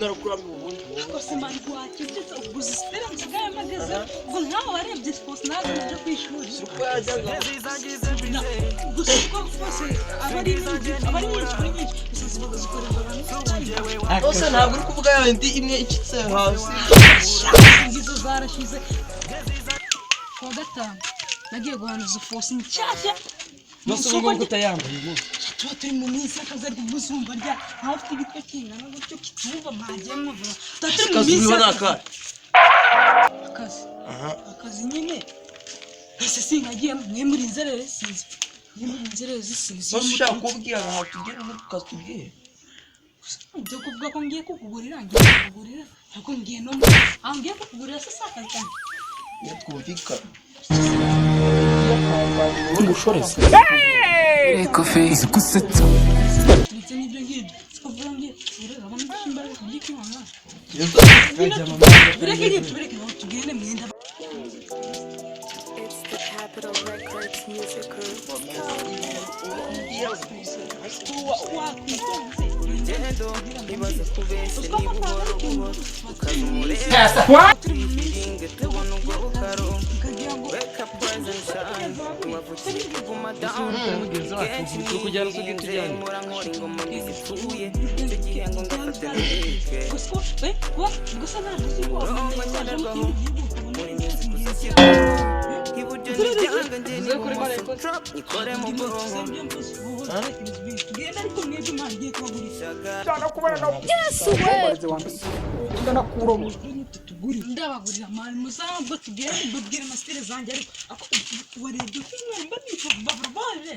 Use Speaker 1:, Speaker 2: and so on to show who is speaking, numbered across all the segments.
Speaker 1: narakuramye ubundi
Speaker 2: kose mani wakizitse uguze esperance gaye mageze ngo nkaho warebye post nazo nje kwishuri
Speaker 1: uko yajyaga
Speaker 2: gusa ko kose abari nyinshi gusa zikorerwa
Speaker 1: bose ntabwo uri kuvuga yandi imwe ikitse hasi
Speaker 2: ngizo zarashize kwa gatanu nagiye guhanuza force nshyashya
Speaker 1: Masongo kutayambaye
Speaker 2: tuba turi mu minsi akazi ari kugusumba rya ntaho ufite igitwe kingana gutyo kitumva magemo taturi mu minsi akazi nyine ese singagiye mwe muri nzerere sinzi sinzi
Speaker 1: ushaka kubwira aho tugere muri kastubwiye
Speaker 2: byo kuvuga ko ngiye kukugurira ariko ngiye no ngiye kukugurira sasa akazi
Speaker 1: twumvikana
Speaker 3: Ngushoreze. Kofi zikusetsa.
Speaker 2: ndetse n'ibyo ngibyo sikavuga ngiye urabona ndashimba kugiki mwana bireke tugende mwenda
Speaker 4: It's the Capital Records music group.
Speaker 2: ndabagurira mani muzambwe tugende mbabwire amasitire zanjye ariko warebye umwana babarwaje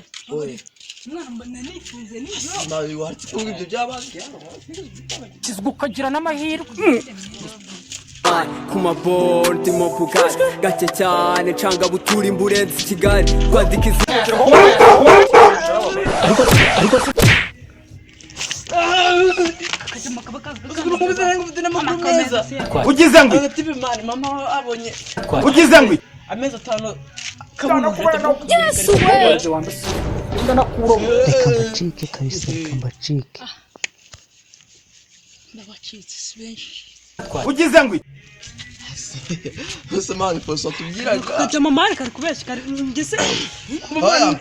Speaker 2: umwana mbana nifunze nijoro
Speaker 1: nabi wati ko ibyo byabaye
Speaker 3: Kizwe ukagira n'amahirwe.
Speaker 5: ku maboro ndimo bugari gake cyane canga butura imburenzi Kigali kwandika izina
Speaker 1: ugize ngo agatibe mani mama abonye ugize ngo amezi 5
Speaker 2: Yesu we
Speaker 6: reka mbacike kabisa reka mbacike
Speaker 2: ndabacitse benshi
Speaker 1: ugize ngo bose mani foso tubwiraga
Speaker 2: kajya mama ari kubeshya ngese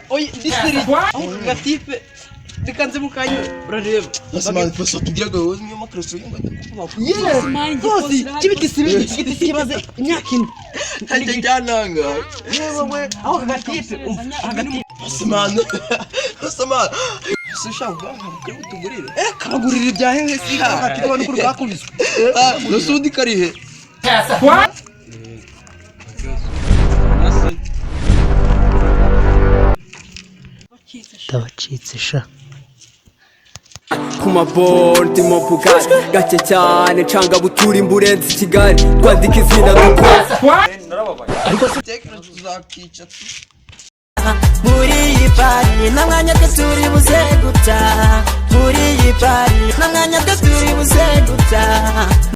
Speaker 1: oye disiri gatipe bikanze mukanya urareba bose mani foso tubwiraga wowe niyo makreso y'ingwa
Speaker 2: yes mani
Speaker 1: bose kibiti kibaze imyaka ine ntajya njyananga yewe aho gatipe bose mani Sushaka kuri utugurire kabagurira ibya hehe si hagati y'abantu kuri bakubiswe nasundi karihe
Speaker 6: ndabacitse sha
Speaker 5: ku maboro ndimo bugari gake cyane canga butura imburenzi Kigali kwandika izina
Speaker 1: ariko tekera tuzakica
Speaker 7: muri iyi pari na mwanya turi buze guta muri iyi pari na mwanya turi buze guta